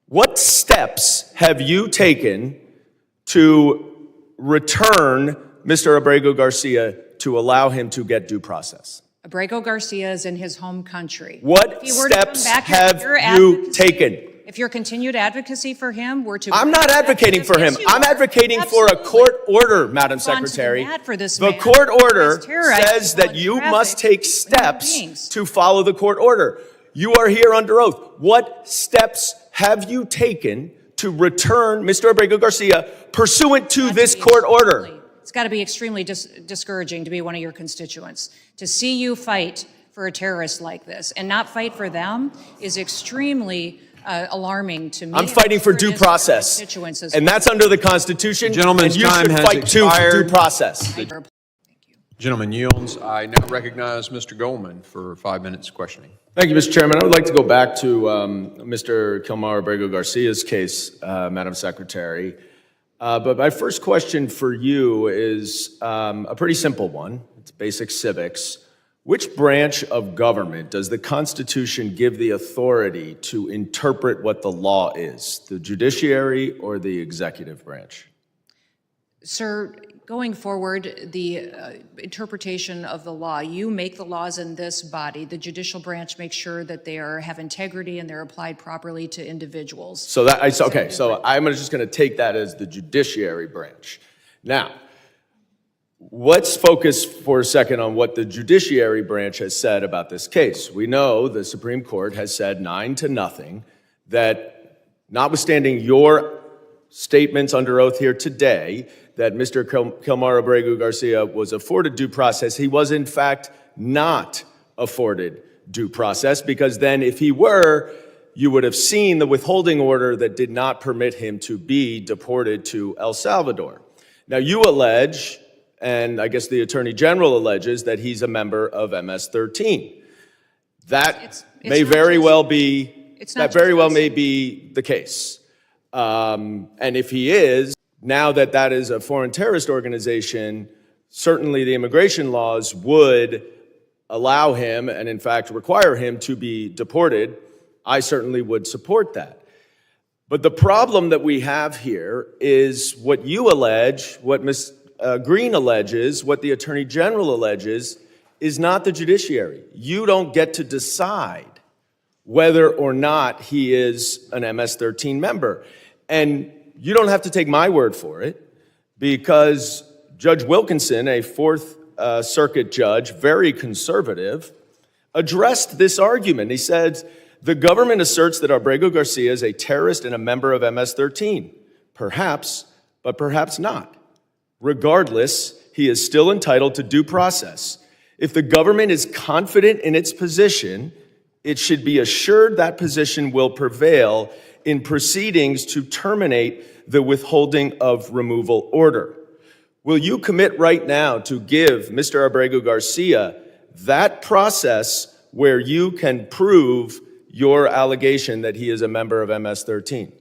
What steps have you taken to return Mr. Abrego Garcia to allow him to get due process? Abrego Garcia is in his home country. What steps have you taken? If your continued advocacy for him were to... I'm not advocating for him. I'm advocating for a court order, Madam Secretary. The court order says that you must take steps to follow the court order. You are here under oath. What steps have you taken to return Mr. Abrego Garcia pursuant to this court order? It's got to be extremely discouraging to be one of your constituents. To see you fight for a terrorist like this and not fight for them is extremely alarming to me. I'm fighting for due process, and that's under the Constitution. Gentleman's and you time should has fight expired. due process. Thank you. Gentleman yields. I now recognize Mr. Goldman for 5 minutes questioning. Thank you, Mr. Chairman. I would like to go back to Mr. Kilmar Abrego Garcia's case, Madam Secretary. But my first question for you is a pretty simple one. It's basic civics. Which branch of government does the Constitution give the authority to interpret what the law is, the judiciary or the executive branch? Sir, going forward, the interpretation of the law, you make the laws in this body. The judicial branch makes sure that they have integrity and they're applied properly to individuals. So that okay. So I'm just going to take that as the judiciary branch. Now, let's focus for a second on what the judiciary branch has said about this case. We know the Supreme Court has said 9-0 that, notwithstanding your statements under oath here today, that Mr. Kilmar Abrego Garcia was afforded due process. He was, in fact, not afforded due process, because then if he were, you would have seen the withholding order that did not permit him to be deported to El Salvador. Now, you allege, and I guess the Attorney General alleges, that he's a member of MS-13. That may very well be the case. And if he is, now that that is a foreign terrorist organization, certainly the immigration laws would allow him and, in fact, require him to be deported. I certainly would support that. But the problem that we have here is what you allege, what Ms. Green alleges, what the Attorney General alleges, is not the judiciary. You don't get to decide whether or not he is an MS-13 member. And you don't have to take my word for it, because Judge Wilkinson, a Fourth Circuit judge, very conservative, addressed this argument. He said, the government asserts that Abrego Garcia is a terrorist and a member of MS-13. Perhaps, but perhaps not. Regardless, he is still entitled to due process. If the government is confident in its position, it should be assured that position will prevail in proceedings to terminate the withholding of removal order. Will you commit right now to give Mr. Abrego Garcia that process where you can prove your allegation that he is a member of MS-13?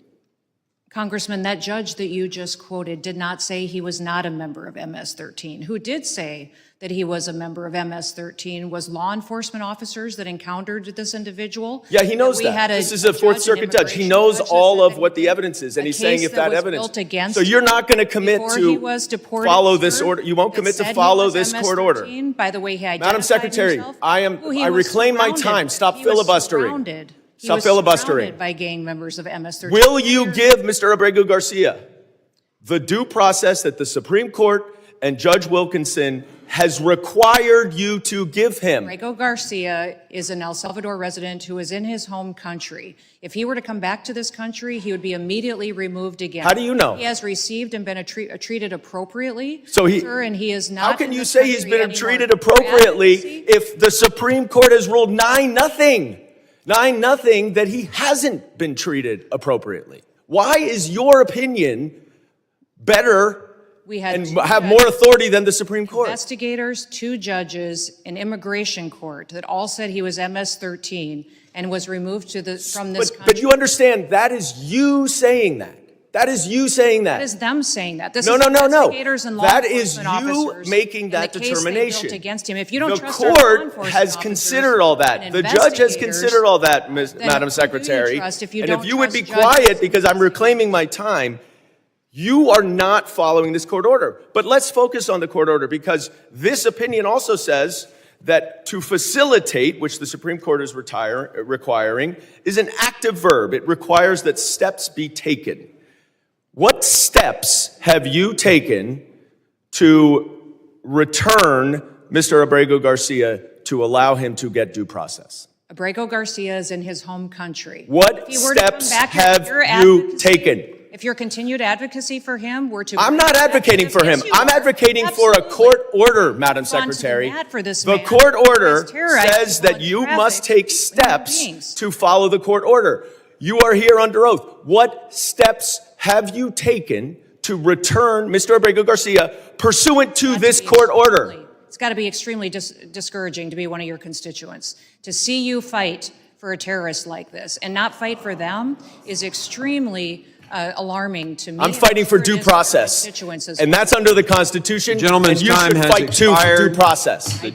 Congressman, that judge that you just quoted did not say he was not a member of MS-13. Who did say that he was a member of MS-13 was law enforcement officers that encountered this individual. Yeah, he knows that. This is a Fourth Circuit judge. He knows all of what the evidence is, and he's saying if that evidence... So you're not going to commit to follow this order. You won't commit to follow this court order. By the way, he identified Madam Secretary, I reclaim my time. Stop filibustering. Stop filibustering. By gang members of MS-13. Will you give Mr. Abrego Garcia the due process that the Supreme Court and Judge Wilkinson has required you to give him? Abrego Garcia is an El Salvador resident who is in his home country. If he were to come back to this country, he would be immediately removed again. How do you know? He has received and been treated appropriately, sir, and he is not. How can you say he's been treated appropriately if the Supreme Court has ruled 9-0? 9-0 that he hasn't been treated appropriately. Why is your opinion better and have more authority than the Supreme Court? Investigators, 2 judges, an immigration court that all said he was MS-13 and was removed from this country. But you understand, that is you saying that. That is you saying that. That is them saying that. This No, is no, no, no. investigators and law That is enforcement you officers making that and the case they determination. built against him. If you don't The trust our law court enforcement has officers considered all that. and The judge has investigators, considered all that, then Madam who do you Secretary. trust if you And don't if you would be trust judges? quiet, because I'm reclaiming my time, you are not following this court order. But let's focus on the court order, because this opinion also says that to facilitate, which the Supreme Court is requiring, is an active verb. It requires that steps be taken. What steps have you taken to return Mr. Abrego Garcia to allow him to get due process? Abrego Garcia is in his home country. What If he were to come steps back, have your you advocacy- taken? If your continued advocacy for him were to... I'm not advocating for him. Yes, you I'm are. advocating for a Absolutely. court order, Madam Gone to the Secretary. mat for this The man court order who has terrorized says people that in you traffic, must take human steps beings. to follow the court order. You are here under oath. What steps have you taken to return Mr. Abrego Garcia pursuant to this court order? It's got to be extremely discouraging to be one of your constituents. To see you fight for a terrorist like this and not fight for them is extremely alarming to me. I'm fighting for due process, Constituents as and well. that's under the Constitution. Gentleman's and you time should has fight too for due expired. process. The